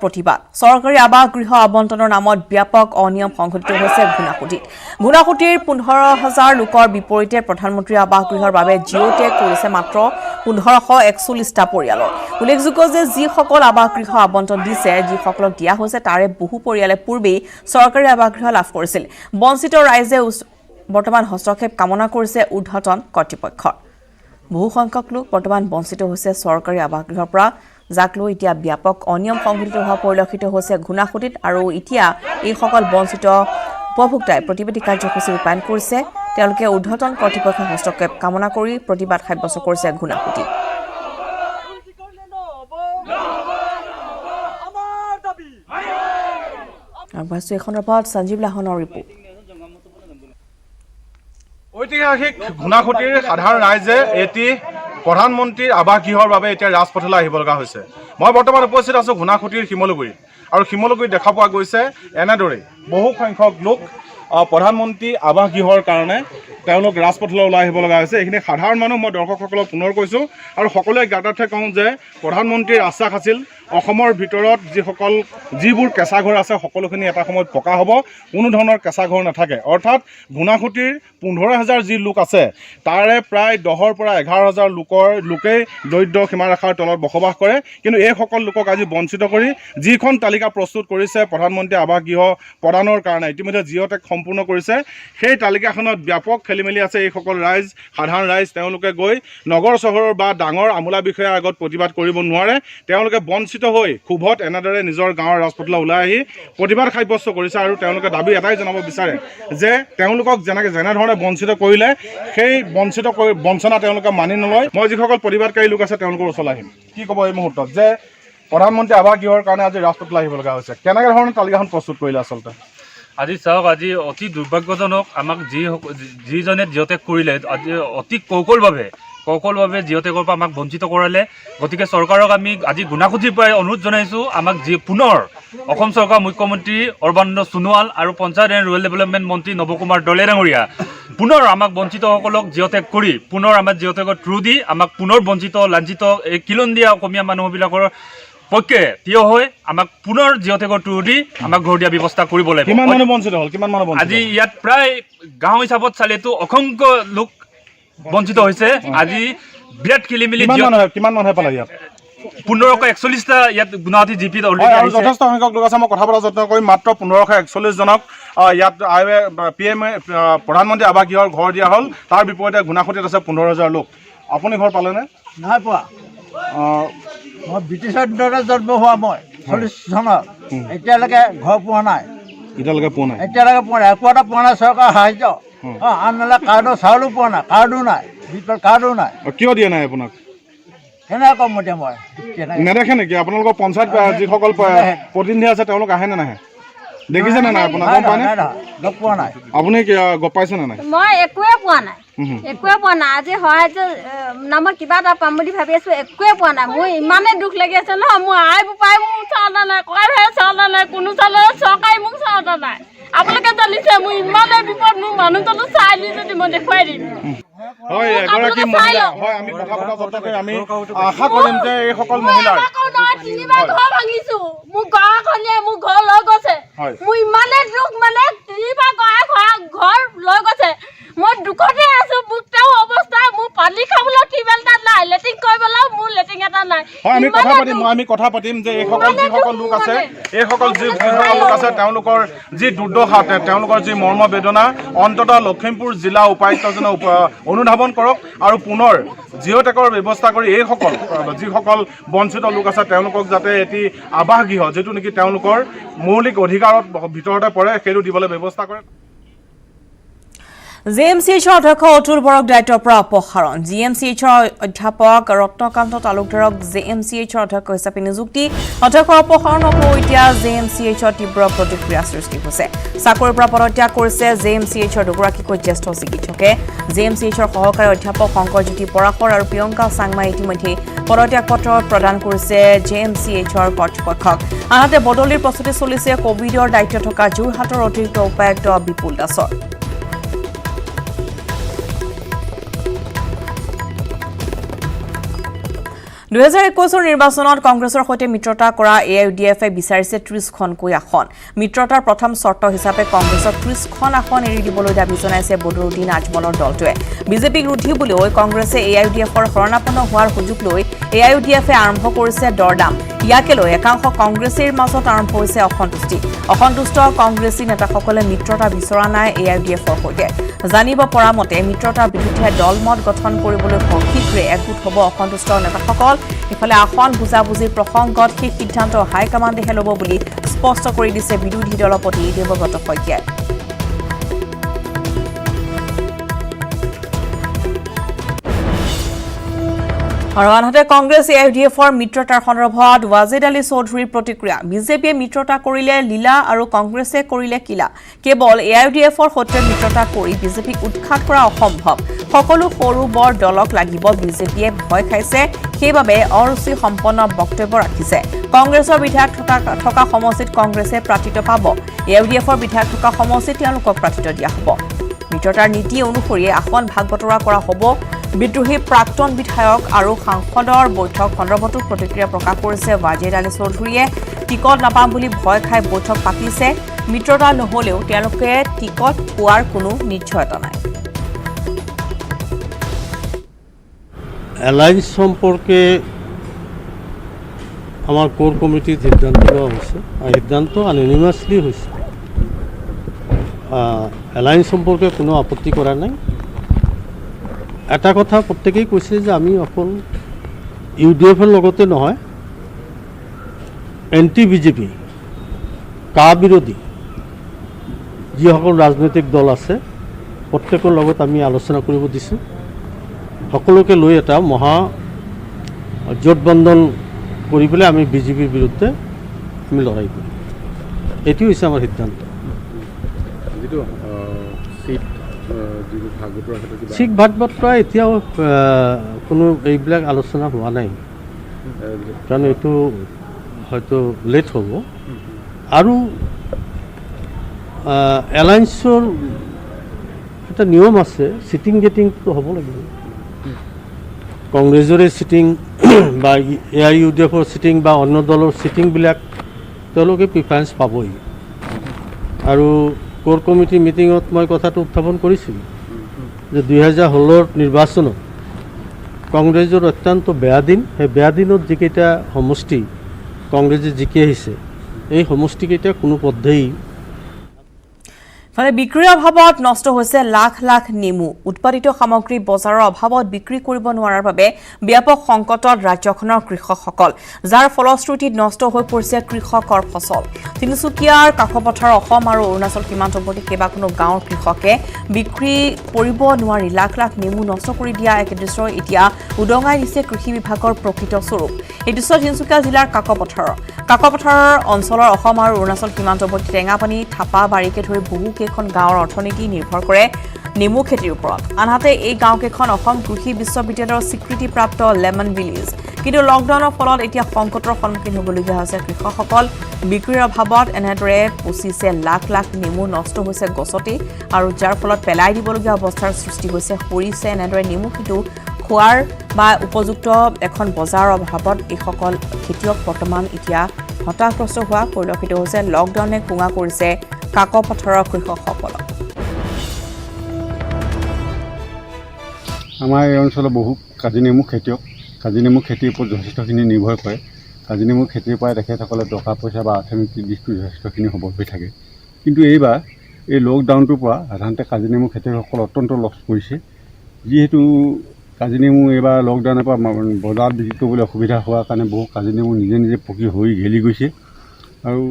প্ৰতিবাদ চৰকাৰী আৱাস গৃহ আবণ্টনৰ নামত ব্যাপক অনিয়ম সংঘটিত হৈছে গুণাসুতিৰ 15,000 লোকৰ বিপৰীতে প্ৰধানমন্ত্ৰী আৱাস গৃহৰ বাবে জিঅ' টেগ কৰিছে মাত্ৰ 1541টা পৰিয়ালৰ উল্লেখযোগ্য যে যিসকল আৱাস গৃহ আবণ্টন দিছে যিসকলক দিয়া হৈছে তাৰে বহু পৰিয়ালে পূৰ্বেই চৰকাৰী আৱাস গৃহ লাভ কৰিছিল বঞ্চিত ৰাইজে বৰ্তমান হস্তক্ষেপ কামনা কৰিছে উদ্ধতন কৰ্তৃপক্ষৰ বহু সংখ্যক লোক বৰ্তমান বঞ্চিত হৈছে চৰকাৰী আৱাস গৃহৰ পৰা যাক লৈ এতিয়া ব্যাপক অনিয়ম সংঘটিত হোৱা পৰিলক্ষিত হৈছে গুণাসুতিত আৰু এতিয়া এইসকল বঞ্চিত উপভোক্তাই প্ৰতিবাদী কাৰ্যসূচী ৰূপায়ণ কৰিছে তেওঁলোকে উদ্ধতন কৰ্তৃপক্ষৰ হস্তক্ষেপ কামনা কৰি প্ৰতিবাদ সাব্যস্ত কৰিছে গুণাসুতিত এখন ৰিপৰ্ট সঞ্জীৱ লাহনৰ ৰিপৰ্ট ঐতিহাসিক গুণাসুতিৰ সাধাৰণ ৰাইজে এটি প্ৰধানমন্ত্ৰীৰ আৱাস গৃহৰ বাবে এতিয়া ৰাজপথলৈ আহিব লগা হৈছে মই বৰ্তমান উপস্থিত আছো গুণাসুতিৰ শিমলুগুৰিত আৰু শিমলুগুৰিত দেখা পোৱা গৈছে এনেদৰে বহু সংখ্যক লোক প্ৰধানমন্ত্ৰী আৱাস গৃহৰ কাৰণে তেওঁলোক ৰাজপথলৈ ওলাই আহিব লগা হৈছে এইখিনি সাধাৰণ মানুহ মই দৰ্শকসকলক পুনৰ কৈছোঁ আৰু সকলোৱে জ্ঞাতাৰ্থে কওঁ যে প্ৰধানমন্ত্ৰীৰ আশ্বাস আছিল অসমৰ ভিতৰত যিবোৰ কেঁচা ঘৰ আছে সকলোখিনি এটা সময়ত পকা হ'ব কোনো ধৰণৰ কেঁচা ঘৰ নাথাকে অৰ্থাৎ গুণাসুতিৰ 15,000 যি লোক আছে তাৰে প্ৰায় 10ৰ পৰা 11,000 লোকেই দৰিদ্ৰ সীমাৰেখাৰ তলত বসবাস কৰে কিন্তু এইসকল লোকক আজি বঞ্চিত কৰি যিখন তালিকা প্ৰস্তুত কৰিছে প্ৰধানমন্ত্ৰী আৱাস গৃহ প্ৰদানৰ কাৰণে ইতিমধ্যে জিঅ' টেগ সম্পূৰ্ণ কৰিছে সেই তালিকাখনত ব্যাপক খেলিমেলি আছে এইসকল ৰাইজ সাধাৰণ ৰাইজ তেওঁলোকে গৈ নগৰ চহৰৰ বা ডাঙৰ আমোলা বিষয়াৰ আগত প্ৰতিবাদ কৰিব নোৱাৰে তেওঁলোকে বঞ্চিত হৈ ক্ষোভত এনেদৰে নিজৰ গাঁৱৰ ৰাজপথলৈ ওলাই আহি প্ৰতিবাদ সাব্যস্ত কৰিছে আৰু তেওঁলোকে দাবী এটাই জনাব বিচাৰে যে তেওঁলোকক যেনেধৰণে বঞ্চিত কৰিলে সেই বঞ্চনা তেওঁলোকে মানি নলয় মই যিসকল প্ৰতিবাদকাৰী লোক আছে তেওঁলোকৰ ওচৰলৈ আহিম কি ক'ব এই মুহূৰ্তত যে প্ৰধানমন্ত্ৰী আৱাস গৃহৰ কাৰণে আজি ৰাজপথলৈ আহিব লগা হৈছে কেনেকৈ ধৰণে তালিকাখন প্ৰস্তুত কৰিলে আচলতে আজি চাওক আজি অতি দুৰ্ভাগ্যজনক আমাক যিজনে জিঅ' টেগ কৰিলে আজি অতি কৌশলভাৱে জিঅ' টেগৰ পৰা আমাক বঞ্চিত কৰালে গতিকে চৰকাৰক আমি আজি গুণাসুতিৰ পৰাই অনুৰোধ জনাইছোঁ আমাক পুনৰ অসম চৰকাৰ মুখ্যমন্ত্ৰী সৰ্বানন্দ সোণোৱাল আৰু পঞ্চায়ত এণ্ড ৰুৰেল ডেভেলপমেণ্ট মন্ত্ৰী নৱকুমাৰ দলে ডাঙৰীয়া পুনৰ আমাক বঞ্চিতসকলক জিঅ' টেগ কৰি পুনৰ আমাৰ জিঅ' টেগৰ থ্ৰু দি আমাক পুনৰ বঞ্চিত লাঞ্ছিত এই খিলঞ্জীয়া অসমীয়া মানুহবিলাকৰ পক্ষে থিয় হৈ আমাক পুনৰ জিঅ' টেগৰ থ্ৰু দি আমাক ঘৰ দিয়া ব্যৱস্থা কৰিব লাগিব আজি ইয়াত প্ৰায় গাঁও হিচাপত চালেতো অসংখ্য লোক বঞ্চিত হৈছে আজি বিৰাট খেলিমেলি কিমান মানুহে পালে ইয়াত 1541টা ইয়াত গুণাসুতি জিপিত যথেষ্ট সংখ্যক লোক আছে মই কথা পতাৰ যত্ন কৰিম মাত্ৰ 1541 জনক ইয়াত PM প্ৰধানমন্ত্ৰী আৱাস গৃহৰ ঘৰ দিয়া হ'ল তাৰ বিপৰীতে গুণাসুতিত আছে 15,000 লোক আপুনি ঘৰ পালেনে নাই পোৱা মই ব্ৰিটিছৰ দিনতে জন্ম হোৱা মই 40 চনত এতিয়ালৈকে ঘৰ পোৱা নাই এতিয়ালৈকে পোৱা নাই একো এটা পোৱা নাই চৰকাৰৰ সাহায্য আনহালে কাৰ্ডৰ চাউলো পোৱা নাই কাৰ্ডো নাই বিপদ কাৰ্ডো নাই কিয় দিয়া নাই আপোনাক কেনেকৈ ক'ম এতিয়া মই নেদেখে নেকি আপোনালোকৰ পঞ্চায়ত যিসকল প্ৰতিনিধি আছে তেওঁলোক আহে নে নাহে দেখিছে নে নাই আপোনাক গম পায় নে লগ পোৱা নাই আপুনি গম পাইছে নে নাই মই একোৱে পোৱা নাই আজি সাহায্য নামত কিবা এটা পাম বুলি ভাবি আছোঁ একোৱে পোৱা নাই মোৰ ইমানেই দুখ লাগি আছে ন মোৰ আই বোপাই মোক চাওঁতা নাই ককাই ভাই চাওঁতা নাই কোনো চালে চৰকাৰী মোক চাওঁতা নাই আপোনালোকে জানিছে মোৰ ইমানেই বিপদ মোৰ মানুহজনো চাই দি যদি মই দেখুৱাই দিম হয় এগৰাকী মহিলা হয় আমি কথা পতা যত্ন কৰি আমি আশা কৰিম যে এইসকল মহিলাৰ তিনিবাৰ ঘৰ ভাঙিছোঁ মোৰ গাঁওখনে মোৰ ঘৰ লৈ গৈছে মোৰ ইমানেই দুখ মানে তিনিবাৰ ঘৰ লৈ গৈছে মই দুখতে আছোঁ মোৰ তেওঁ অৱস্থা মোৰ পানী খাবলৈ টিউবেল এটা নাই লেট্ৰিন কৰিবলৈও মোৰ লেট্ৰিন এটা নাই হয় আমি কথা পাতিম যে এইসকল যিসকল লোক আছে তেওঁলোকৰ যি দুৰ্দশা তেওঁলোকৰ যি মৰ্ম বেদনা অন্ততঃ লখিমপুৰ জিলা উপায়ুক্তজনে অনুধাৱন কৰক আৰু পুনৰ জিঅ' টেগৰ ব্যৱস্থা কৰি এইসকল যিসকল বঞ্চিত লোক আছে তেওঁলোকক যাতে এটি আৱাস গৃহ যিটো নেকি তেওঁলোকৰ মৌলিক অধিকাৰৰ ভিতৰতে পৰে সেইটো দিবলৈ ব্যৱস্থা কৰে JMCHৰ অধ্যক্ষ অতুল বৰক দায়িত্বৰ পৰা অপসাৰণ GMCHৰ অধ্যাপক ৰত্নকান্ত তালুকদাৰক JMCHৰ অধ্যক্ষ হিচাপে নিযুক্তি অধ্যক্ষৰ অপসাৰণক লৈ এতিয়া JMCHৰ তীব্ৰ প্ৰতিক্ৰিয়া সৃষ্টি হৈছে চাকৰিৰ পৰা পদত্যাগ কৰিছে JMCHৰ দুগৰাকীকৈ জ্যেষ্ঠ চিকিৎসকে JMCHৰ সহকাৰী অধ্যাপক শংকৰজ্যোতি পৰাশৰ আৰু প্ৰিয়ংকা চাংমাই ইতিমধ্যে পদত্যাগ পত্ৰ প্ৰদান কৰিছে JMCHৰ কৰ্তৃপক্ষক আনহাতে বদলিৰ প্ৰস্তুতি চলিছে কোভিডৰ দায়িত্ব থকা যোৰহাটৰ অতিৰিক্ত উপায়ুক্ত বিপুল দাসৰ 2021 নিৰ্বাচনত কংগ্ৰেছৰ সৈতে মিত্ৰতা কৰা AIUDF বিচাৰিছে 30খনকৈ আসন মিত্ৰতাৰ প্ৰথম চৰ্ত হিচাপে কংগ্ৰেছক 30খন আসন এৰি দিবলৈ দাবী জনাইছে বদৰুদ্দিন আজমলৰ দলটোৱে বিজেপিক ৰুদ্ধি বুলিও কংগ্ৰেছে AIUDFৰ শৰণাপন্ন হোৱাৰ সুযোগ লৈ AIUDFে আৰম্ভ কৰিছে দৰদাম ইয়াকে লৈ একাংশ কংগ্ৰেছীৰ মাজত আৰম্ভ হৈছে অসন্তুষ্ট কংগ্ৰেছী নেতাসকলে মিত্ৰতা বিচৰা নাই AIUDFৰ সৈতে জানিব পৰা মতে মিত্ৰতাৰ বিৰুদ্ধে দলমত গঠন কৰিবলৈ শীঘ্ৰে একগোট হ'ব অসন্তুষ্ট নেতাসকল ইফালে আসন বুজাবুজিৰ প্ৰসংগত সেই সিদ্ধান্ত হাইকমাণ্ডেহে ল'ব বুলি স্পষ্ট কৰি দিছে বিৰোধী দলপতি দেৱব্ৰত শইকীয়াই আৰু আনহাতে কংগ্ৰেছ AIUDFৰ মিত্ৰতাৰ সন্দৰ্ভত ৱাজিদ আলী চৌধুৰীৰ প্ৰতিক্ৰিয়া বিজেপিয়ে মিত্ৰতা কৰিলে লীলা আৰু কংগ্ৰেছে কৰিলে কিলা কেৱল AIUDFৰ সৈতে মিত্ৰতা কৰি বিজেপিক উৎখাত কৰা অসম্ভৱ সকলো সৰু বৰ দলক লাগিব বিজেপিয়ে ভয় খাইছে সেইবাবে অৰুচি সম্পন্ন বক্তব্য ৰাখিছে কংগ্ৰেছৰ বিধায়ক থকা সমষ্টিত কংগ্ৰেছে প্ৰাৰ্থিত্ব পাব AIUDFৰ বিধায়ক থকা সমষ্টিত তেওঁলোকক প্ৰাৰ্থিত্ব দিয়া হ'ব মিত্ৰতাৰ নীতি অনুসৰি আসন ভাগ বতৰা কৰা হ'ব বিদ্ৰোহী প্ৰাক্তন বিধায়ক আৰু সাংসদৰ বৈঠক সন্দৰ্ভতো প্ৰতিক্ৰিয়া প্ৰকাশ কৰিছে ৱাজিদ আলী চৌধুৰীয়ে টিকট নাপাম বুলি ভয় খাই বৈঠক পাতিছে মিত্ৰতা নহলেও তেওঁলোকে টিকট পোৱাৰ কোনো নিশ্চয়তা নাই এলায়েন্স সম্পর্কে আমার কোর কমিটির সিদ্ধান্ত নেওয়া হয়েছে আর সিদ্ধান্ত আননিমাসলি হয়েছে এলায়েন্স সম্পর্কে কোনো আপত্তি করা নাই এটা কথা প্রত্যেকেই কৈছে যে আমি অকল ইউডিএফৰ লগতে নহয় এন্টি বিজেপি কা বিৰোধী যিসকল ৰাজনৈতিক দল আছে প্ৰত্যেকৰ লগত আমি আলোচনা কৰিব দিছোঁ সকলোকে লৈ এটা মহা জোটবন্ধন কৰি পেলাই আমি বিজেপিৰ বিৰুদ্ধে আমি লৰাই কৰিম এটি হৈছে আমাৰ সিদ্ধান্ত শিখ ভাগ বতৰা এতিয়াও কোনো এইবিলাক আলোচনা হোৱা নাই কাৰণ এইটো হয়তো লেট হ'ব আৰু এলায়েন্সৰ এটা নিয়ম আছে চিটিং গেটিংটো হ'ব লাগিব কংগ্ৰেছৰে চিটিং বা AIUDFৰ চিটিং বা অন্য দলৰ চিটিংবিলাক তেওঁলোকে প্ৰিফাৰেঞ্চ পাবই আৰু কোৰ কমিটি মিটিঙত মই কথাটো উত্থাপন কৰিছিলোঁ যে 2016 নিৰ্বাচনত কংগ্ৰেছৰ অত্যন্ত বেয়া দিন সেই বেয়া দিনত যিকেইটা সমষ্টি কংগ্ৰেছে জিকি আহিছে এই সমষ্টিকেইটা কোনো পদ্ধতি ফলে বিক্ৰীৰ অভাৱত নষ্ট হৈছে লাখ লাখ নেমু উৎপাদিত সামগ্ৰী বজাৰৰ অভাৱত বিক্ৰী কৰিব নোৱাৰাৰ বাবে ব্যাপক সংকটত ৰাজ্যখনৰ কৃষকসকল যাৰ ফলশ্ৰুতিত নষ্ট হৈ পৰিছে কৃষকৰ ফচল তিনিচুকীয়াৰ কাষপথাৰ অসম আৰু অৰুণাচল সীমান্তৱৰ্তী কেইবাখনো গাঁৱৰ কৃষকে বিক্ৰী কৰিব নোৱাৰি লাখ লাখ নেমু নষ্ট কৰি দিয়া এক দৃশ্য এতিয়া উদঙাই দিছে কৃষি বিভাগৰ প্ৰকৃত স্বৰূপ এই দৃশ্য তিনিচুকীয়া জিলাৰ কাকপথাৰৰ অঞ্চলৰ অসম আৰু অৰুণাচল সীমান্তৱৰ্তী টেঙাপানী থাপা বাৰীকে ধৰি বহু কেইখন গাঁৱৰ অৰ্থনীতি নিৰ্ভৰ কৰে নেমু খেতিৰ ওপৰত আনহাতে এই গাঁওকেইখন অসম কৃষি বিশ্ববিদ্যালয়ৰ স্বীকৃতিপ্ৰাপ্ত লেমন ভিলেজ কিন্তু লকডাউনৰ ফলত এতিয়া সংকটৰ সন্মুখীন হ'বলগীয়া হৈছে কৃষকসকল বিক্ৰীৰ অভাৱত এনেদৰে পচিছে লাখ লাখ নেমু নষ্ট হৈছে গছতে আৰু যাৰ ফলত পেলাই দিবলগীয়া অৱস্থাৰ সৃষ্টি হৈছে সৰিছে এনেদৰে নেমু কিন্তু খোৱাৰ বা উপযুক্ত এখন বজাৰৰ অভাৱত এইসকল খেতিয়ক বৰ্তমান এতিয়া হতাশগ্ৰস্ত হোৱা পৰিলক্ষিত হৈছে লকডাউনে কুঙা কৰিছে কাকপথাৰৰ কৃষকসকলক আমাৰ এই অঞ্চলৰ বহু কাজি নেমু খেতিয়ক কাজি নেমু খেতিৰ ওপৰত যথেষ্টখিনি নিৰ্ভৰ কৰে কাজি নেমু খেতিৰ পৰাই তেখেতসকলে টকা পইচা বা অৰ্থনৈতিক দিশটো যথেষ্টখিনি সবল হৈ থাকে কিন্তু এইবাৰ এই লকডাউনটোৰ পৰা সাধাৰণতে কাজি নেমু খেতিয়কসকল অত্যন্ত লছ কৰিছে যিহেতু কাজি নেমু এইবাৰ লকডাউনৰ পৰা বজাৰত বিক্ৰী কৰিবলৈ অসুবিধা হোৱাৰ কাৰণে বহু কাজি নেমু নিজে নিজে পকি হৈ গেলি গৈছে আৰু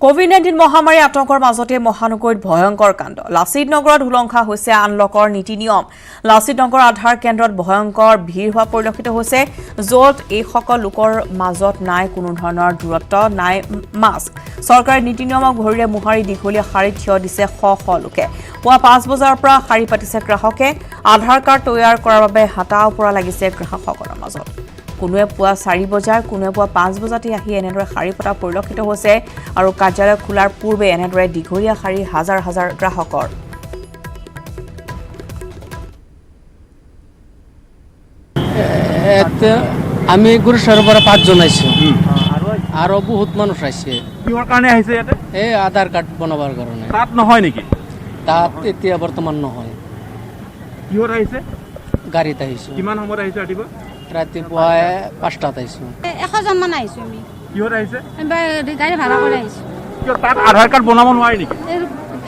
কোভিড-19 মহামাৰী আতংকৰ মাজতে মহানগৰীত ভয়ংকৰ কাণ্ড লাচিত নগৰত উলংঘা হৈছে আনলকৰ নীতি নিয়ম লাচিত নগৰ আধাৰ কেন্দ্ৰত ভয়ংকৰ ভিৰ হোৱা পৰিলক্ষিত হৈছে য'ত এইসকল লোকৰ মাজত নাই কোনো ধৰণৰ দূৰত্ব নাই মাস্ক চৰকাৰী নীতি নিয়মক ভৰিৰে মোহাৰি দীঘলীয়া শাৰীত থিয় দিছে শ শ লোকে পুৱা 5 বজাৰ পৰা শাৰী পাতিছে গ্ৰাহকে আধাৰ কাৰ্ড তৈয়াৰ কৰাৰ বাবে হাতা ওপৰা লাগিছে গ্ৰাহকসকলৰ মাজত কোনোৱে পুৱা 4 বজাৰ কোনোৱে পুৱা 5 বজাতে আহি এনেদৰে শাৰী পতা পৰিলক্ষিত হৈছে আৰু কাৰ্যালয় খোলাৰ পূৰ্বে এনেদৰে দীঘলীয়া শাৰী হাজাৰ হাজাৰ গ্ৰাহকৰ আমি গুৰুচৰৰ পৰা 5 জন আহিছোঁ আৰু বহুত মানুহ আহিছে কিহৰ কাৰণে আহিছে ইয়াতে এই আধাৰ কাৰ্ড বনাবৰ কাৰণে তাত নহয় নেকি তাত এতিয়া বৰ্তমান নহয় কিহত আহিছে গাড়ীত আহিছোঁ কিমান সময়ত আহিছে ৰাতিপুৱা ৰাতিপুৱা 5টাত আহিছোঁ 100জন মান আহিছোঁ আমি কিহত আহিছে গাড়ী ভাড়া কৰি আহিছোঁ কিয় তাত আধাৰ কাৰ্ড বনাব নোৱাৰি নেকি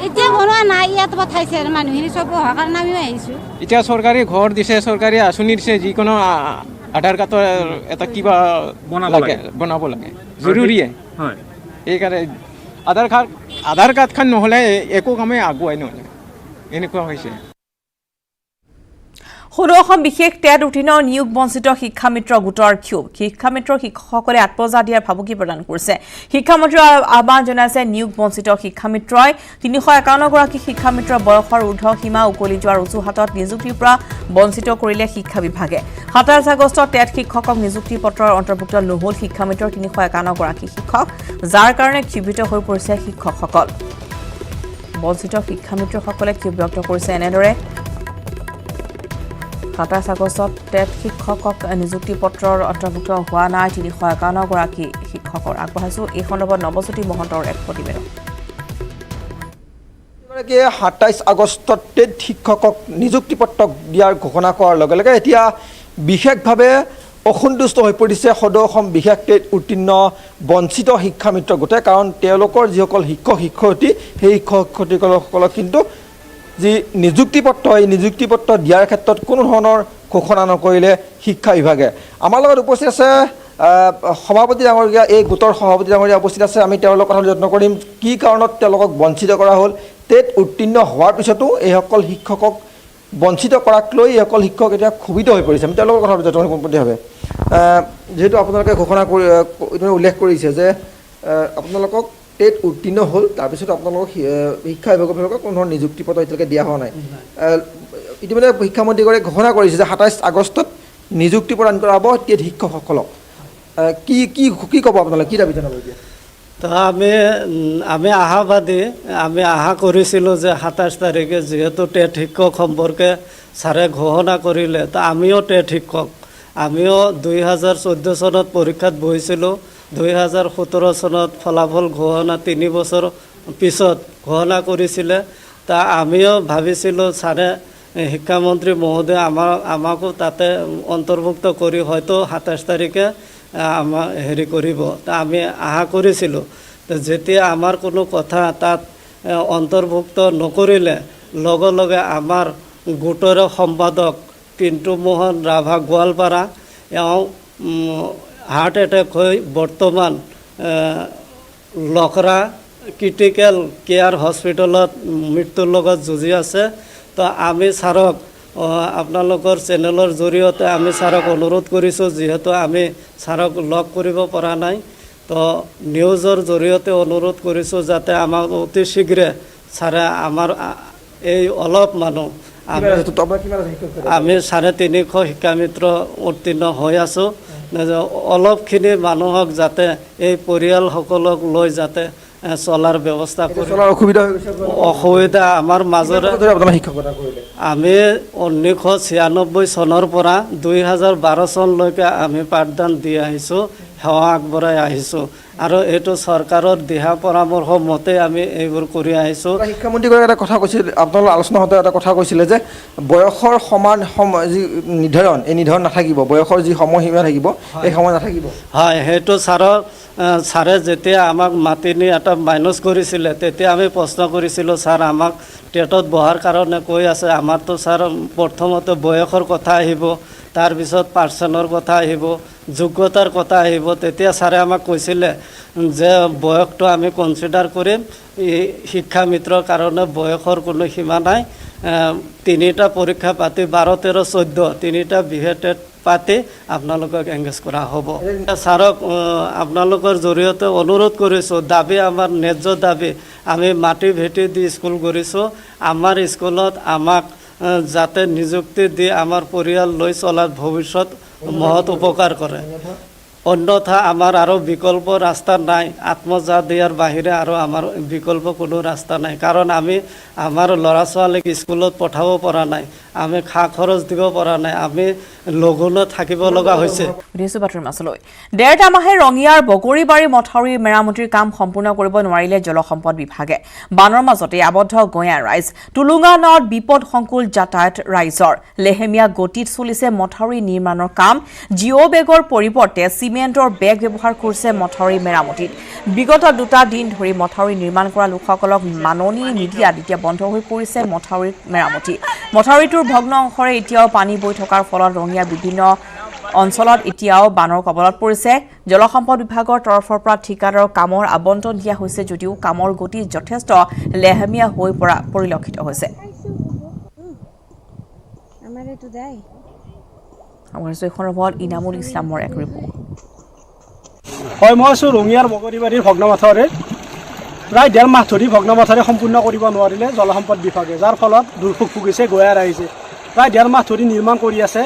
এতিয়া বনোৱা নাই ইয়াত পঠাইছে মানুহখিনি চব অহাৰ কাৰণে আমিও আহিছোঁ এতিয়া চৰকাৰে ঘৰ দিছে চৰকাৰী আঁচনি দিছে যিকোনো আধাৰ কাৰ্ডৰ এটা কিবা বনাব লাগে জৰুৰীয়ে হয় এইকাৰণে আধাৰ কাৰ্ডখন নহ'লে একো কামেই আগুৱাই নহ'লে এনেকুৱা হৈছে 16খন বিশেষ টেট উত্তীৰ্ণ নিয়োগ বঞ্চিত শিক্ষামিত্ৰ গোটৰ ক্ষোভ শিক্ষামিত্ৰৰ শিক্ষকসকলে আত্মজা দিয়াৰ ভাবুকি প্ৰদান কৰিছে শিক্ষামন্ত্ৰীৰ আহ্বান জনাইছে নিয়োগ বঞ্চিত শিক্ষামিত্ৰই 351 গৰাকী শিক্ষামিত্ৰৰ বয়সৰ ঊৰ্ধ সীমা উকলি যোৱাৰ অজুহাতত নিযুক্তিৰ পৰা বঞ্চিত কৰিলে শিক্ষা বিভাগে 27 আগষ্টত টেট শিক্ষকক নিযুক্তি পত্ৰৰ অন্তৰ্ভুক্ত নহল শিক্ষামিত্ৰৰ 351 গৰাকী শিক্ষক যাৰ কাৰণে ক্ষোভিত হৈ পৰিছে শিক্ষকসকল বঞ্চিত শিক্ষামিত্ৰসকলে ক্ষোভ ব্যক্ত কৰিছে এনেদৰে 27 আগষ্টত টেট শিক্ষকক নিযুক্তি পত্ৰৰ অন্তৰ্ভুক্ত হোৱা নাই 351 গৰাকী শিক্ষকৰ আগবঢ়াইছো এই সন্দৰ্ভত নৱজ্যোতি মহন্তৰ এক প্ৰতিবেদন 27 আগষ্টত টেট শিক্ষকক নিযুক্তি পত্ৰ দিয়াৰ ঘোষণা কৰাৰ লগে লগে এতিয়া বিশেষভাৱে অসন্তুষ্ট হৈ পৰিছে সদৌ অসম বিশেষ টেট উত্তীৰ্ণ বঞ্চিত শিক্ষামিত্ৰ গোটে কাৰণ তেওঁলোকৰ যিসকল শিক্ষক শিক্ষয়িত্ৰী সেই শিক্ষক শিক্ষয়িত্ৰীসকলক কিন্তু যি নিযুক্তি পত্ৰ এই নিযুক্তি পত্ৰ দিয়াৰ ক্ষেত্ৰত কোনো ধৰণৰ ঘোষণা নকৰিলে শিক্ষা বিভাগে আমাৰ লগত উপস্থিত আছে সভাপতি ডাঙৰীয়া এই গোটৰ সভাপতি ডাঙৰীয়া উপস্থিত আছে আমি তেওঁলোকৰ কথা যত্ন কৰিম কি কাৰণত তেওঁলোকক বঞ্চিত কৰা হ'ল টেট উত্তীৰ্ণ হোৱাৰ পিছতো এইসকল শিক্ষকক বঞ্চিত কৰাক লৈ এইসকল শিক্ষক এতিয়া ক্ষোভিত হৈ পৰিছে আমি তেওঁলোকৰ কথা যত্ন কৰিম পোনপটীয়াভাৱে যেহেতু আপোনালোকে ঘোষণা কৰি উল্লেখ কৰিছে যে আপোনালোকক টেট উত্তীৰ্ণ হ'ল তাৰপিছত আপোনালোকক শিক্ষা বিভাগৰ ফালৰ পৰা কোনো ধৰণৰ নিযুক্তি পত্ৰ এতিয়ালৈকে দিয়া হোৱা নাই ইতিমধ্যে শিক্ষামন্ত্ৰীগৰাকীয়ে ঘোষণা কৰিছে যে 27 আগষ্টত নিযুক্তি প্ৰদান কৰা হ'ব টেট শিক্ষকসকলক কি কি কি ক'ব আপোনালোকে কি দাবী জনাব এতিয়া তো আমি আশাবাদী আমি আশা কৰিছিলোঁ যে 27 তাৰিখে যিহেতু টেট শিক্ষক সম্পৰ্কে ছাৰে ঘোষণা কৰিলে তো আমিও টেট শিক্ষক আমিও 2014 চনত পৰীক্ষাত বহিছিলোঁ 2017 চনত ফলাফল ঘোষণা 3 বছৰ পিছত ঘোষণা কৰিছিলে তা আমিও ভাবিছিলোঁ ছাৰে শিক্ষামন্ত্ৰী মহোদয় আমাকো তাতে অন্তৰ্ভুক্ত কৰি হয়তো 27 তাৰিখে আমাৰ হেৰি কৰিব তা আমি আশা কৰিছিলোঁ যেতিয়া আমাৰ কোনো কথা তাত অন্তৰ্ভুক্ত নকৰিলে লগে লগে আমাৰ গোটৰ সম্পাদক পিণ্টু মোহন ৰাভা গোৱালপাৰা এওঁ হাৰ্ট এটেক হৈ বৰ্তমান লখৰা ক্ৰিটিকেল কেয়াৰ হস্পিটেলত মৃত্যুৰ লগত যুঁজি আছে তো আমি ছাৰক আপোনালোকৰ চেনেলৰ জৰিয়তে আমি ছাৰক অনুৰোধ কৰিছোঁ যিহেতু আমি ছাৰক লগ কৰিব পৰা নাই তো নিউজৰ জৰিয়তে অনুৰোধ কৰিছোঁ যাতে আমাক অতি শীঘ্ৰে ছাৰে আমাৰ এই অলপ মানুহ আমি 350 শিক্ষামিত্ৰ উত্তীৰ্ণ হৈ আছোঁ অলপখিনি মানুহক যাতে এই পৰিয়ালসকলক লৈ যাতে চলাৰ ব্যৱস্থা কৰি অসুবিধা আমাৰ মাজৰে আমি 1996 চনৰ পৰা 2012 চনলৈকে আমি পাঠদান দি আহিছোঁ সেৱা আগবঢ়াই আহিছোঁ আৰু এইটো চৰকাৰৰ দিহা পৰামৰ্শ মতে আমি এইবোৰ কৰি আহিছোঁ শিক্ষামন্ত্ৰীগৰাকীয়ে এটা কথা কৈছিল আপোনালোকৰ আলোচনা হওঁতে এটা কথা কৈছিলে যে বয়সৰ সমান যি নিৰ্ধাৰণ এই নিৰ্ধাৰণ নাথাকিব বয়সৰ যি সময়সীমা থাকিব এই সময় নাথাকিব হয় সেইটো ছাৰে যেতিয়া আমাক মাতি নি এটা মাইনাছ কৰিছিলে তেতিয়া আমি প্ৰশ্ন কৰিছিলোঁ ছাৰ আমাক টেটত বহাৰ কাৰণে কৈ আছে আমাৰতো ছাৰ প্ৰথমতে বয়সৰ কথা আহিব তাৰপিছত পাৰ্চনৰ কথা আহিব যোগ্যতাৰ কথা আহিব তেতিয়া ছাৰে আমাক কৈছিলে যে বয়সটো আমি কনচিডাৰ কৰিম শিক্ষামিত্ৰৰ কাৰণে বয়সৰ কোনো সীমা নাই 3টা পৰীক্ষা পাতি 12, 13, 14 3টা বিহেটেড পাতি আপোনালোকক এংগেজ কৰা হ'ব ছাৰক আপোনালোকৰ জৰিয়তে অনুৰোধ কৰিছোঁ দাবী আমাৰ ন্যায্য দাবী আমি মাটি ভেটি দি স্কুল কৰিছোঁ আমাৰ স্কুলত আমাক যাতে নিযুক্তি দি আমাৰ পৰিয়াল লৈ চলাত ভৱিষ্যত মহৎ উপকাৰ কৰে অন্যথা আমাৰ আৰু বিকল্প ৰাস্তা নাই আত্মজা দিয়াৰ বাহিৰে আৰু আমাৰ বিকল্প কোনো ৰাস্তা নাই কাৰণ আমি আমাৰ ল'ৰা ছোৱালীক স্কুলত পঠাব পৰা নাই আমি খা খৰচ দিব পৰা নাই, আমি লঘোণত থাকিব লগা হৈছে। বাতৰি মাছলৈ 1.5 মাহে ৰঙিয়াৰ বগৰীবাৰী মথাউৰি মেৰামতিৰ কাম সম্পূৰ্ণ কৰিব নোৱাৰিলে জলসম্পদ বিভাগে। বানৰ মাজতে আবদ্ধ গঞা ৰাইজ। টুলুঙা নদ বিপদসংকুল যাতায়াত ৰাইজৰ। লেহেমীয়া গতিত চলিছে মথাউৰি নিৰ্মাণৰ কাম। জিঅ' বেগৰ পৰিৱৰ্তে চিমেণ্টৰ বেগ ব্যৱহাৰ কৰিছে মথাউৰি মেৰামতিত। বিগত 2 দিন ধৰি মথাউৰি নিৰ্মাণ কৰা লোকসকলক মাননি নিদিয়াত এতিয়া বন্ধ হৈ পৰিছে মথাউৰিৰ মেৰামতি। মথাউৰিটোৰ ভগ্ন অংশৰে এতিয়াও পানী বৈ থকাৰ ফলত ৰঙিয়াৰ বিভিন্ন অঞ্চলত এতিয়াও বানৰ কবলত পৰিছে। জলসম্পদ বিভাগৰ তৰফৰ পৰা ঠিকাদাৰৰ কামৰ আবণ্টন দিয়া হৈছে যদিও কামৰ গতি যথেষ্ট লেহেমীয়া হৈ পৰা পৰিলক্ষিত হৈছে। ইনামুল ইছলামৰ এক ৰিপৰ্ট। হয়, মই আছোঁ ৰঙিয়াৰ বগৰীবাৰীৰ ভগ্ন মাথাউৰিৰ। প্ৰায় 1.5 মাহ ধৰি ভগ্ন মাথাউৰি সম্পূৰ্ণ কৰিব নোৱাৰিলে জলসম্পদ বিভাগে, যাৰ ফলত দুৰ্ভোগ ভুগিছে গঞা ৰাইজে। প্ৰায় 1.5 মাহ ধৰি নিৰ্মাণ কৰি আছে।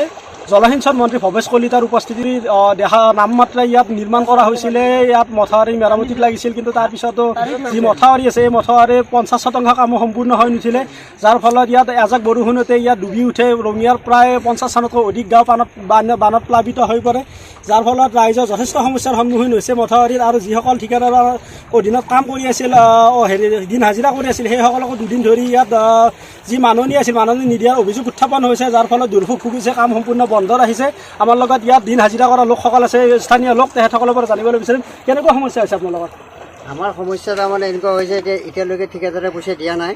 জলসিঞ্চন মন্ত্ৰী ভৱেশ কলিতাৰ উপস্থিতিত দেখা নামমাত্ৰে ইয়াত নিৰ্মাণ কৰা হৈছিলে। ইয়াত মথাউৰি মেৰামতিত লাগিছিল, কিন্তু তাৰপিছতো যি মথাউৰি আছে এই মথাউৰি 50% কামো সম্পূৰ্ণ হৈ নুঠিলে, যাৰ ফলত ইয়াত এজাক বৰষুণতে ইয়াত ডুবি উঠে। ৰঙিয়াৰ প্ৰায় 50খনতকৈ অধিক গাঁও বানত প্লাবিত হৈ পৰে, যাৰ ফলত ৰাইজৰ যথেষ্ট সমস্যাৰ সন্মুখীন হৈছে মথাউৰিত। আৰু যিসকল ঠিকাদাৰৰ অধীনত কাম কৰি আছিল, দিন হাজিৰা কৰি আছিল, সেইসকলকো 2 দিন ধৰি ইয়াত যি মাননি আছিল মাননি নিদিয়াৰ অভিযোগ উত্থাপন হৈছে, যাৰ ফলত দুৰ্ভোগ ভুগিছে, কাম সম্পূৰ্ণ বন্ধ ৰাখিছে। আমাৰ লগত ইয়াত দিন হাজিৰা কৰা লোকসকল আছে, স্থানীয় লোক, তেখেতসকলৰ পৰা জানিবলৈ বিচাৰিম কেনেকুৱা সমস্যা হৈছে আপোনাৰ লগত। আমাৰ সমস্যা তাৰমানে এনেকুৱা হৈছে যে এতিয়ালৈকে ঠিকাদাৰে পইচা দিয়া নাই।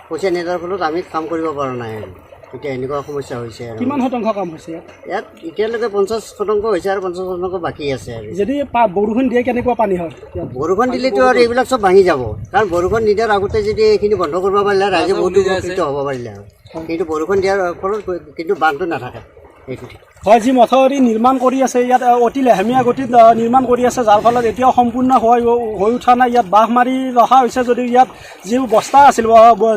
পইচা নিদিয়াৰ ফলত আমি কাম কৰিব পৰা নাই। এতিয়া এনেকুৱা সমস্যা হৈছে। কিমান শতাংশ কাম হৈছে ইয়াত? এতিয়ালৈকে 50% হৈছে আৰু 50% বাকী আছে। যদি বৰষুণ দিয়ে কেনেকুৱা পানী হয়? বৰষুণ দিলেতো আৰু এইবিলাক চব ভাঙি যাব, কাৰণ বৰষুণ নিদিয়াৰ আগতে যদি এইখিনি বন্ধ কৰিব পাৰিলে ৰাইজে বহুত উপকৃত হ'ব পাৰিলে হয়। কিন্তু বৰষুণ দিয়াৰ ফলত কিন্তু বানটো নাথাকে। হয়, যি মথাউৰি নিৰ্মাণ কৰি আছে ইয়াত অতি লেহেমীয়া গতিত নিৰ্মাণ কৰি আছে, যাৰ ফলত এতিয়াও সম্পূৰ্ণ হৈ উঠা নাই। ইয়াত বাঁহ মাৰি ৰখা হৈছে যদিও ইয়াত যি বস্তা আছিল,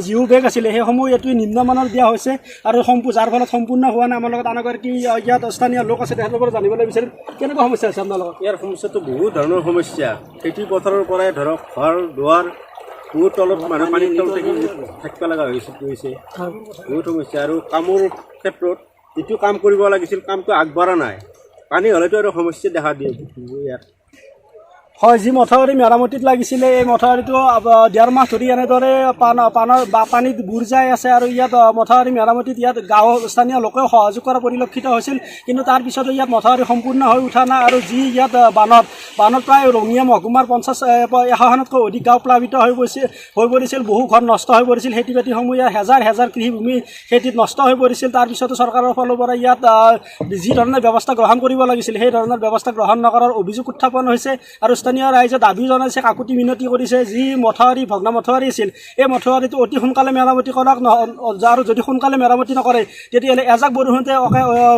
জিঅ' বেগ আছিলে, সেইসমূহ এইটো নিম্নমানৰ দিয়া হৈছে আৰু যাৰ ফলত সম্পূৰ্ণ হোৱা নাই। আমাৰ লগত আনগৰাকী ইয়াত স্থানীয় লোক আছে, তেখেতৰ পৰা জানিবলৈ বিচাৰিম কেনেকুৱা সমস্যা আছে আপোনাৰ লগত। ইয়াৰ সমস্যাটো বহুত ধৰণৰ সমস্যা। খেতি পথাৰৰ পৰাই ধৰক ঘৰ দুৱাৰ বহুত তলত মানুহ পানীৰ তলত থাকিব লগা হৈছে। বহুত সমস্যা। আৰু কামৰ ক্ষেত্ৰত যিটো কাম কৰিব লাগিছিল কামটো আগবঢ়া নাই। পানী হ'লেতো আৰু সমস্যা দেখা দিয়ে ইয়াত। হয়, যি মথাউৰি মেৰামতিত লাগিছিলে এই মথাউৰিটো 1.5 মাহ ধৰি এনেদৰে পানীত বুৰ যাই আছে আৰু ইয়াত মথাউৰি মেৰামতিত ইয়াত গাঁৱৰ স্থানীয় লোকেও সহযোগ কৰা পৰিলক্ষিত হৈছিল, কিন্তু তাৰপিছতো ইয়াত মথাউৰি সম্পূৰ্ণ হৈ উঠা নাই। আৰু যি ইয়াত বানত প্ৰায় ৰঙিয়া মহকুমাৰ 100খনতকৈ অধিক গাঁও প্লাবিত হৈ পৰিছিল। বহু ঘৰ নষ্ট হৈ পৰিছিল। খেতি বাতিসমূহ ইয়াত হেজাৰ কৃষিভূমি খেতিত নষ্ট হৈ পৰিছিল। তাৰপিছতো চৰকাৰৰ ফালৰ পৰা ইয়াত যি ধৰণৰ ব্যৱস্থা গ্ৰহণ কৰিব লাগিছিল সেই ধৰণৰ ব্যৱস্থা গ্ৰহণ নকৰাৰ অভিযোগ উত্থাপন হৈছে। আৰু স্থানীয় ৰাইজে দাবী জনাইছে, কাকুতি মিনতি কৰিছে, যি ভগ্ন মথাউৰি আছিল এই মথাউৰিটো অতি সোনকালে মেৰামতি কৰক, আৰু যদি সোনকালে মেৰামতি নকৰে তেতিয়াহ'লে এজাক বৰষুণতে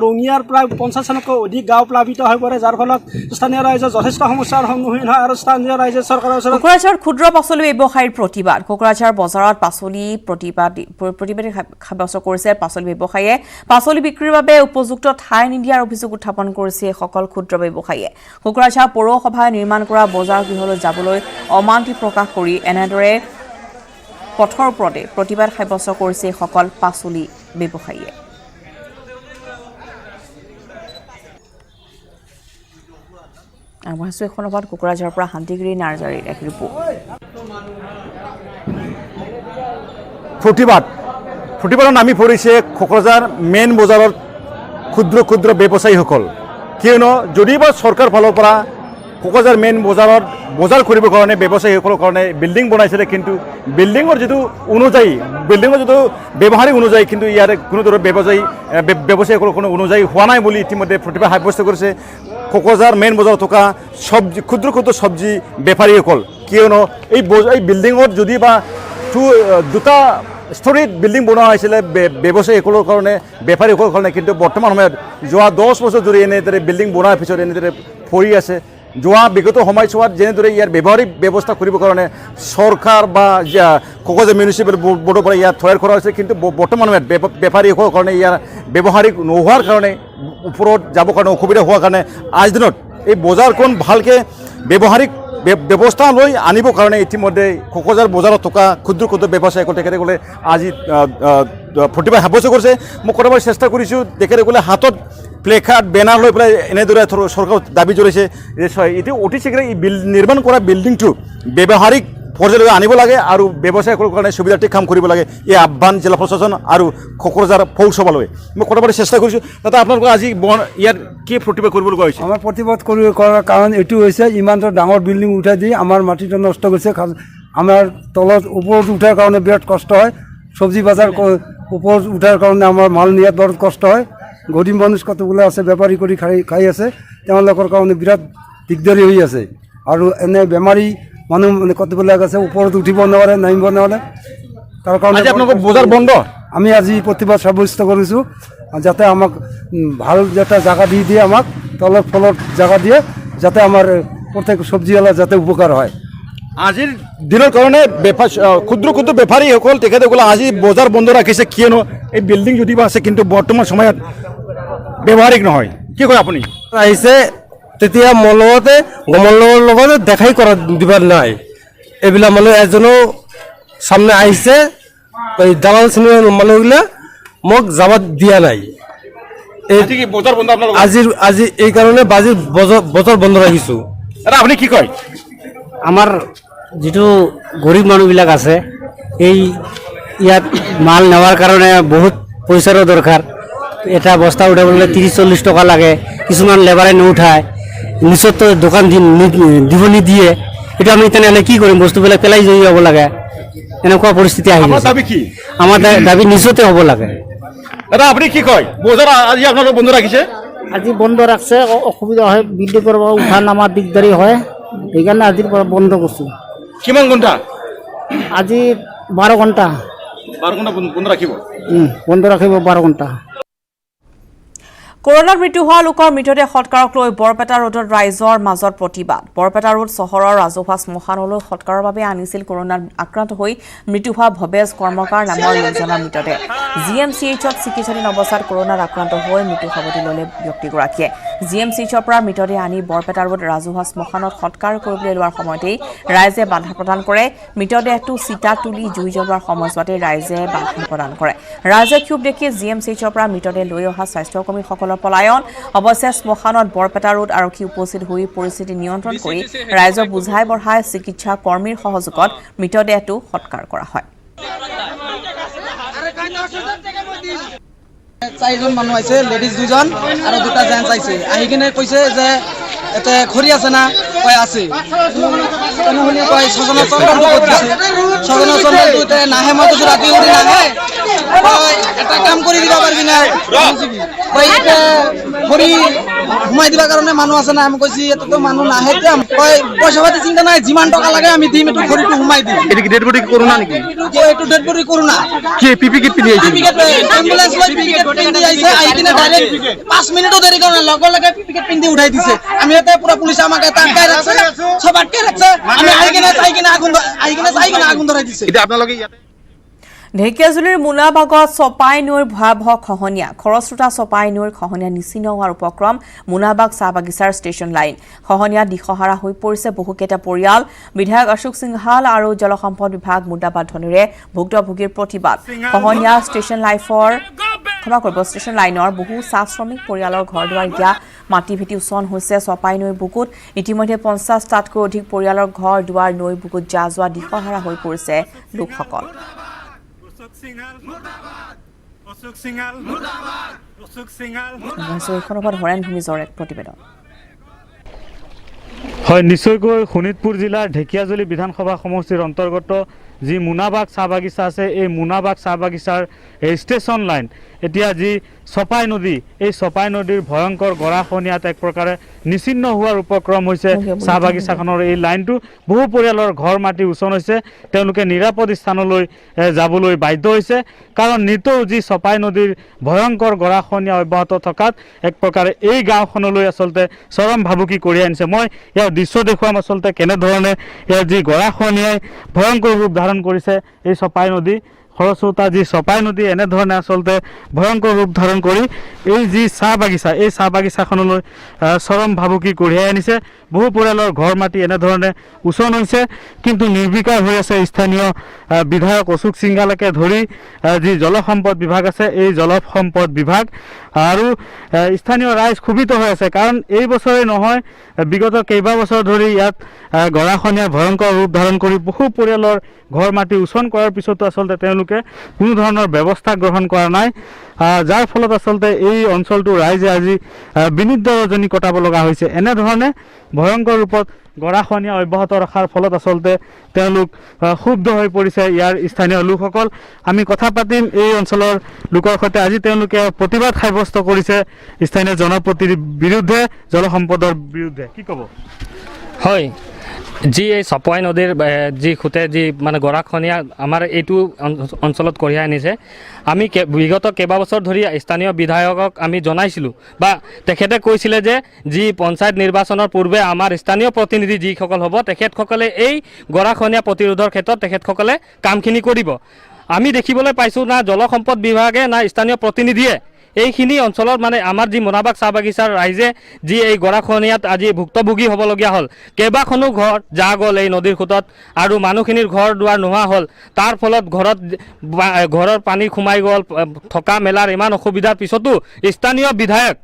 ৰঙিয়াৰ প্ৰায় 50খনতকৈ অধিক গাঁও প্লাবিত হৈ পৰে, যাৰ ফলত স্থানীয় ৰাইজৰ যথেষ্ট সমস্যাৰ সন্মুখীন হয়। আৰু স্থানীয় ৰাইজে চৰকাৰৰ ওচৰত কোকৰাঝাৰ ক্ষুদ্ৰ পাচলি ব্যৱসায়ীৰ প্ৰতিবাদ। কোকৰাঝাৰ বজাৰত পাচলি প্ৰতিবাদী সাব্যস্ত কৰিছে পাচলি ব্যৱসায়ীয়ে। পাচলি বিক্ৰীৰ বাবে উপযুক্ত ঠাই নিদিয়াৰ অভিযোগ উত্থাপন কৰিছে এইসকল ক্ষুদ্ৰ ব্যৱসায়ীয়ে। কোকৰাঝাৰ পৌৰসভাই নিৰ্মাণ কৰা বজাৰ গৃহলৈ যাবলৈ অমান্তি প্ৰকাশ কৰি এনেদৰে পথৰ ওপৰতে প্ৰতিবাদ সাব্যস্ত কৰিছে এইসকল পাচলি ব্যৱসায়ীয়ে। আগবাঢ়িছোঁ এখন লগত কোকৰাঝাৰৰ পৰা শান্তিগিৰি নাৰ্জাৰীৰ এক ৰিপৰ্ট। প্ৰতিবাদত নামি পৰিছে কোকৰাঝাৰ মেইন বজাৰত ক্ষুদ্ৰ ব্যৱসায়ীসকল। কিয়নো যদিও চৰকাৰ ফালৰ পৰা কোকৰাঝাৰ মেইন বজাৰত বজাৰ কৰিবৰ কাৰণে ব্যৱসায়ীসকলৰ কাৰণে বিল্ডিং বনাইছিলে, কিন্তু বিল্ডিঙৰ যিটো ব্যৱহাৰিক অনুযায়ী কিন্তু ইয়াৰে কোনো ধৰণৰ ব্যৱসায়ীসকলৰ কোনো অনুযায়ী হোৱা নাই বুলি ইতিমধ্যে প্ৰতিবাদ সাব্যস্ত কৰিছে কোকৰাঝাৰ মেইন বজাৰত থকা ক্ষুদ্ৰ চব্জি বেপাৰীসকল। কিয়নো এই বিল্ডিঙত যদি বা 2টা ষ্টৰীত বিল্ডিং বনোৱা হৈছিলে ব্যৱসায়ীসকলৰ কাৰণে, বেপাৰীসকলৰ কাৰণে, কিন্তু বৰ্তমান সময়ত যোৱা 10 বছৰ ধৰি এনেদৰে বিল্ডিং বনোৱাৰ পিছত এনেদৰে পৰি আছে। বিগত সময়ছোৱাত যেনেদৰে ইয়াৰ ব্যৱহাৰিক ব্যৱস্থা কৰিবৰ কাৰণে চৰকাৰ বা কোকৰাঝাৰ মিউনিচিপেল বৰ্ডৰ পৰা ইয়াত তৈয়াৰ কৰা হৈছে, কিন্তু বৰ্তমান সময়ত বেপাৰীসকলৰ কাৰণে ইয়াৰ ব্যৱহাৰিক নোহোৱাৰ কাৰণে ওপৰত যাবৰ কাৰণে অসুবিধা হোৱাৰ কাৰণে আজিৰ দিনত এই বজাৰখন ভালকৈ ব্যৱহাৰিক ব্যৱস্থা লৈ আনিবৰ কাৰণে ইতিমধ্যে কোকৰাঝাৰ বজাৰত থকা ক্ষুদ্ৰ ক্ষুদ্ৰ ব্যৱসায়ীসকল তেখেতসকলে আজি প্ৰতিবাদ সাব্যস্ত কৰিছে। মই কথাবোৰ চেষ্টা কৰিছোঁ, তেখেতসকলে হাতত প্লেকাৰ্ড বেনাৰ লৈ পেলাই এনেদৰে চৰকাৰক দাবী জনাইছে যে এতিয়া অতি শীঘ্ৰে এই নিৰ্মাণ কৰা বিল্ডিংটো ব্যৱহাৰিক পৰ্যায়লৈ আনিব লাগে আৰু ব্যৱসায়ীসকলৰ কাৰণে সুবিধাৰ্থী কাম কৰিব লাগে। এই আহ্বান জিলা প্ৰশাসন আৰু কোকৰাঝাৰ পৌৰসভালৈ মই কথাবোৰ চেষ্টা কৰিছোঁ। দাদা আপোনালোকে আজি ইয়াত কি প্ৰতিবাদ কৰিবলৈ কোৱা হৈছে? আমাৰ প্ৰতিবাদ কৰাৰ কাৰণ এইটো হৈছে, ইমানটো ডাঙৰ বিল্ডিং উঠাই দি আমাৰ মাটিটো নষ্ট কৰিছে। আমাৰ তলত ওপৰত উঠাৰ কাৰণে বিৰাট কষ্ট হয়। চব্জি বজাৰ ওপৰত উঠাৰ কাৰণে আমাৰ মাল নিয়াত বহুত কষ্ট হয়। গৰীব মানুহ কতগুলো আছে, বেপাৰী কৰি খাই আছে, তেওঁলোকৰ কাৰণে বিৰাট দিগদাৰী হৈ আছে। আৰু এনে বেমাৰী মানুহ মানে কতবিলাক আছে, ওপৰত উঠিব নোৱাৰে, নামিব নোৱাৰে। তাৰ কাৰণে আপোনালোকৰ বজাৰ বন্ধ। আমি আজি প্ৰতিবাদ সাব্যস্ত কৰিছোঁ, যাতে আমাক ভাল এটা জাগা দি দিয়ে, আমাক তলত ফলত জাগা দিয়ে, যাতে আমাৰ প্ৰত্যেক চব্জিৱালা যাতে উপকাৰ হয়। আজিৰ দিনৰ কাৰণে ক্ষুদ্ৰ ক্ষুদ্ৰ বেপাৰীসকল তেখেতসকলে আজি বজাৰ বন্ধ ৰাখিছে, কিয়নো এই বিল্ডিং যদিও আছে কিন্তু বৰ্তমান সময়ত ব্যৱহাৰিক নহয়। কি কয় আপুনি? আহিছে তেতিয়া মোৰ লগতে গমলৰ লগতে দেখাই কৰা দিবাৰ নাই। এইবিলাক মানুহ এজনো সামনে আহিছে, এই দালাল শ্ৰেণীৰ মানুহগিলা মোক যাব দিয়া নাই। আজি এই কাৰণে বজাৰ বন্ধ ৰাখিছোঁ। আপুনি কি কয়? আমাৰ যিটো গৰীব মানুহবিলাক আছে, এই ইয়াত মাল নেওয়াৰ কাৰণে বহুত পইচাৰো দৰকাৰ। এটা বস্তা উঠাবলৈ 30-40 টকা লাগে, কিছুমান লেবাৰে নুঠায়, নিচতো দোকান দিব নিদিয়ে। এইটো আমি তেনেহ'লে কি কৰিম? বস্তুবিলাক পেলাই লৈ যাব লাগে, এনেকুৱা পৰিস্থিতি আহি গৈছে। আমাৰ দাবী নিচতে হ'ব লাগে। দাদা আপুনি কি কয়? বজাৰ আজি আপোনালোক বন্ধ ৰাখিছে? আজি বন্ধ ৰাখছে, অসুবিধা হয়, বিল্ডিঙৰ উঠা নামাৰ দিগদাৰী হয়, সেইকাৰণে আজিৰ পৰা বন্ধ কৰিছোঁ। কিমান ঘণ্টা? আজি 12 ঘণ্টা। 12 ঘণ্টা বন্ধ ৰাখিব? বন্ধ ৰাখিব 12 ঘণ্টা। কৰোনাত মৃত্যু হোৱা লোকৰ মৃতদেহ সৎকাৰক লৈ বৰপেটা ৰোডত ৰাইজৰ মাজত প্ৰতিবাদ। বৰপেটা ৰোড চহৰৰ ৰাজহুৱা শ্মশানলৈ সৎকাৰৰ বাবে আনিছিল কৰোনাত আক্ৰান্ত হৈ মৃত্যু হোৱা ভৱেশ কৰ্মকাৰ নামৰ লোকজনৰ মৃতদেহ। GMCHত চিকিৎসাধীন অৱস্থাত কৰোনাত আক্ৰান্ত হৈ মৃত্যু সাৱটি ল'লে ব্যক্তিগৰাকীয়ে। GMCHৰ পৰা মৃতদেহ আনি বৰপেটা ৰোড ৰাজহুৱা শ্মশানত সৎকাৰ কৰিবলৈ লোৱাৰ সময়তেই ৰাইজে বাধা প্ৰদান কৰে। মৃতদেহটো চিতা তুলি জুই জ্বলোৱাৰ সময়ছোৱাতে ৰাইজে বাধা প্ৰদান কৰে। ৰাইজে ক্ষোভ দেখি GMCHৰ পৰা মৃতদেহ লৈ অহা স্বাস্থ্যকৰ্মীসকলৰ পলায়ন। অৱশ্যে শ্মশানত বৰপেটা ৰোড আৰক্ষী উপস্থিত হৈ পৰিস্থিতি নিয়ন্ত্ৰণ কৰি ৰাইজক বুজাই বঢ়াই চিকিৎসা কৰ্মীৰ সহযোগত মৃতদেহটো সৎকাৰ কৰা হয়। 4জন মানুহ আহিছে, লেডিজ 2জন আৰু 2টা জেন্টছ আহিছে। আহি কিনে কৈছে যে এতে খৰি আছে না? কয় আছে। শুনি কয় ছজনৰ চন্দনটো ক'ত দিছে? ছজনৰ চন্দনটো এতিয়া নাহে। মই কৈছোঁ ৰাতি উঠি নাহে, কয় এটা কাম কৰি দিব পাৰিবি না? কয় এতিয়া খৰি সোমাই দিবৰ কাৰণে মানুহ আছে না? আমি কৈছি এটাতো মানুহ নাহে। এতিয়া কয় পইচা পাতি চিন্তা নাই, যিমান টকা লাগে আমি দিম, এইটো খৰিটো সোমাই দিম। এটো কি ডেড বডি কৰোনা নেকি? এইটো ডেড বডি কৰোনা। কি পিপি কিট পিন্ধি আহিছে? এম্বুলেন্স লৈ পিপি কিট পিন্ধি আহিছে। আহি কিনে ডাইৰেক্ট 5 মিনিটো দেৰি কৰা নাই, লগে লগে পিপি কিট পিন্ধি উঠাই দিছে। আমি ইয়াতে পুৰা পুলিচ আমাক এটা আটকাই ৰাখছে, সব আটকাই ৰাখছে। আমি আহি কিনে আগুন ধৰাই দিছে। এতিয়া আপোনালোকে ইয়াতে ঢেকিয়াজুলিৰ মোনাবাগত চপাই নৈৰ ভয়াৱহ খহনীয়া। খৰস্ৰোতা চপাই নৈৰ খহনীয়া নিশ্চিহ্ন হোৱাৰ উপক্ৰম মোনাবাগ চাহ বাগিচাৰ ষ্টেচন লাইন। খহনীয়াত দিশহাৰা হৈ পৰিছে বহুকেইটা পৰিয়াল। বিধায়ক অশোক সিংহাল আৰু জলসম্পদ বিভাগ মুৰ্দাবাদ ধ্বনিৰে ভুক্তভোগীৰ প্ৰতিবাদ। খহনীয়া ষ্টেচন লাইনৰ বহু চাহ শ্ৰমিক পৰিয়ালৰ ঘৰ দুৱাৰ এতিয়া মাটি ভেটি উচন হৈছে চপাই নৈৰ বুকুত। ইতিমধ্যে 50টাতকৈ অধিক পৰিয়ালৰ ঘৰ দুৱাৰ নৈ বুকুত যা যোৱা দিশহাৰা হৈ পৰিছে লোকসকল। হৰেণ ভূমিজৰ এক প্ৰতিবেদন। হয়, নিশ্চয়কৈ শোণিতপুৰ জিলাৰ ঢেকিয়াজুলি বিধানসভা সমষ্টিৰ অন্তৰ্গত যি মোনাবাগ চাহ বাগিচা আছে, এই মোনাবাগ চাহ বাগিচাৰ এই ষ্টেচন লাইন এতিয়া যি চপাই নদী, এই চপাই নদীৰ ভয়ংকৰ গৰাখহনীয়াত এক প্ৰকাৰে নিশ্চিহ্ন হোৱাৰ উপক্ৰম হৈছে চাহ বাগিচাখনৰ এই লাইনটো। বহু পৰিয়ালৰ ঘৰ মাটি উচন হৈছে, তেওঁলোকে নিৰাপদ স্থানলৈ যাবলৈ বাধ্য হৈছে, কাৰণ নিতৌ যি চপাই নদীৰ ভয়ংকৰ গৰাখহনীয়া অব্যাহত থকাত এক প্ৰকাৰে এই গাঁওখনলৈ আচলতে চৰম ভাবুকি কঢ়িয়াই আনিছে। মই ইয়াৰ দৃশ্য দেখুৱাম আচলতে কেনেধৰণে ইয়াৰ যি গৰাখহনীয়াই ভয়ংকৰ ৰূপ ধাৰণ কৰিছে এই চপাই নদী। খৰচৌতা যি চপাই নদী এনেধৰণে আচলতে ভয়ংকৰ ৰূপ ধাৰণ কৰি এই যি চাহ বাগিচা এই চাহ বাগিচাখনলৈ চৰম ভাবুকি কঢ়িয়াই আনিছে। বহু পৰিয়ালৰ ঘৰ মাটি এনেধৰণে উচন হৈছে, কিন্তু নিৰ্বিকাৰ হৈ আছে স্থানীয় বিধায়ক অশোক সিংঘালকে ধৰি যি জলসম্পদ বিভাগ আছে এই জলসম্পদ বিভাগ আৰু স্থানীয় ৰাইজ ক্ষোভিত হৈ আছে। কাৰণ এই বছৰে নহয়, বিগত কেইবাবছৰ ধৰি ইয়াত গৰাখহনীয়াৰ ভয়ংকৰ ৰূপ ধাৰণ কৰি বহু পৰিয়ালৰ ঘৰ মাটি উচন কৰাৰ পিছতো আচলতে তেওঁলোকে কোনো ধৰণৰ ব্যৱস্থা গ্ৰহণ কৰা নাই, যাৰ ফলত আচলতে এই অঞ্চলটোৰ ৰাইজে আজি বিনিদ্ৰ ৰজনী কটাব লগা হৈছে। এনেধৰণে ভয়ংকৰ ৰূপত গৰাখহনীয়া অব্যাহত ৰখাৰ ফলত আচলতে তেওঁলোক ক্ষুব্ধ হৈ পৰিছে ইয়াৰ স্থানীয় লোকসকল। আমি কথা পাতিম এই অঞ্চলৰ লোকৰ সৈতে। আজি তেওঁলোকে প্ৰতিবাদ সাব্যস্ত কৰিছে স্থানীয় জনপ্ৰতিনিধিৰ বিৰুদ্ধে, জলসম্পদৰ বিৰুদ্ধে। কি ক'ব? হয়, যি এই চপোৱাই নদীৰ যি সোঁতে যি মানে গৰাখহনীয়া আমাৰ এইটো অঞ্চলত কঢ়িয়াই আনিছে, আমি বিগত কেইবাবছৰ ধৰি স্থানীয় বিধায়কক আমি জনাইছিলোঁ বা তেখেতে কৈছিলে যে যি পঞ্চায়ত নিৰ্বাচনৰ পূৰ্বে আমাৰ স্থানীয় প্ৰতিনিধি যিসকল হ'ব তেখেতসকলে এই গৰাখহনীয়া প্ৰতিৰোধৰ ক্ষেত্ৰত তেখেতসকলে কামখিনি কৰিব। আমি দেখিবলৈ পাইছোঁ না জলসম্পদ বিভাগে না স্থানীয় প্ৰতিনিধিয়ে এইখিনি অঞ্চলত মানে আমাৰ যি মোনাবাগ চাহ বাগিচাৰ ৰাইজে যি এই গৰাখহনীয়াত আজি ভুক্তভোগী হ'বলগীয়া হ'ল। কেইবাখনো ঘৰ যা গ'ল এই নদীৰ সোঁতত আৰু মানুহখিনিৰ ঘৰ দুৱাৰ নোহোৱা হ'ল। তাৰ ফলত ঘৰৰ পানী সোমাই গ'ল, থকা মেলাৰ ইমান অসুবিধাৰ পিছতো স্থানীয় বিধায়ক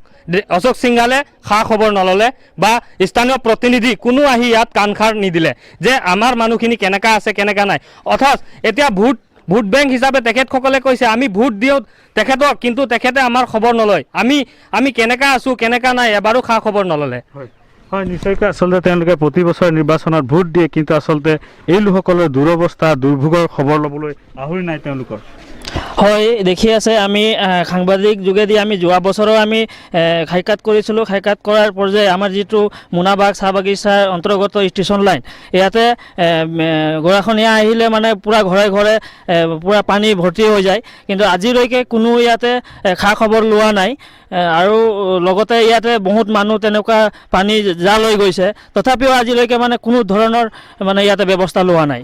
অশোক সিংঘালে খা খবৰ নল'লে বা স্থানীয় প্ৰতিনিধি কোনো আহি ইয়াত কাণসাৰ নিদিলে যে আমাৰ মানুহখিনি কেনেকুৱা আছে কেনেকুৱা নাই। অৰ্থাৎ এতিয়া ভোট বেংক হিচাপে তেখেতসকলে কৈছে আমি ভোট দিওঁ তেখেতক, কিন্তু তেখেতে আমাৰ খবৰ নলয়। আমি কেনেকুৱা আছোঁ কেনেকুৱা নাই এবাৰো খা খবৰ নল'লে। হয়, নিশ্চয়কৈ আচলতে তেওঁলোকে প্ৰতি বছৰ নিৰ্বাচনত ভোট দিয়ে, কিন্তু আচলতে এই লোকসকলৰ দুৰৱস্থা দুৰ্ভোগৰ খবৰ ল'বলৈ আহৰি নাই তেওঁলোকৰ। হয়, দেখি আছে আমি সাংবাদিক যোগেদি আমি যোৱা বছৰো আমি সাক্ষাৎ কৰিছিলোঁ। সাক্ষাৎ কৰাৰ পৰ্যায়ে আমাৰ যিটো মোনাবাগ চাহ বাগিচাৰ অন্তৰ্গত ষ্টেচন লাইন, ইয়াতে গৰাখহনীয়া আহিলে মানে পূৰা ঘৰে ঘৰে পূৰা পানী ভৰ্তি হৈ যায়, কিন্তু আজিলৈকে কোনো ইয়াতে খা খবৰ লোৱা নাই। আৰু লগতে ইয়াতে বহুত মানুহ তেনেকুৱা পানী যা লৈ গৈছে, তথাপিও আজিলৈকে মানে কোনো ধৰণৰ মানে ইয়াতে ব্যৱস্থা লোৱা নাই।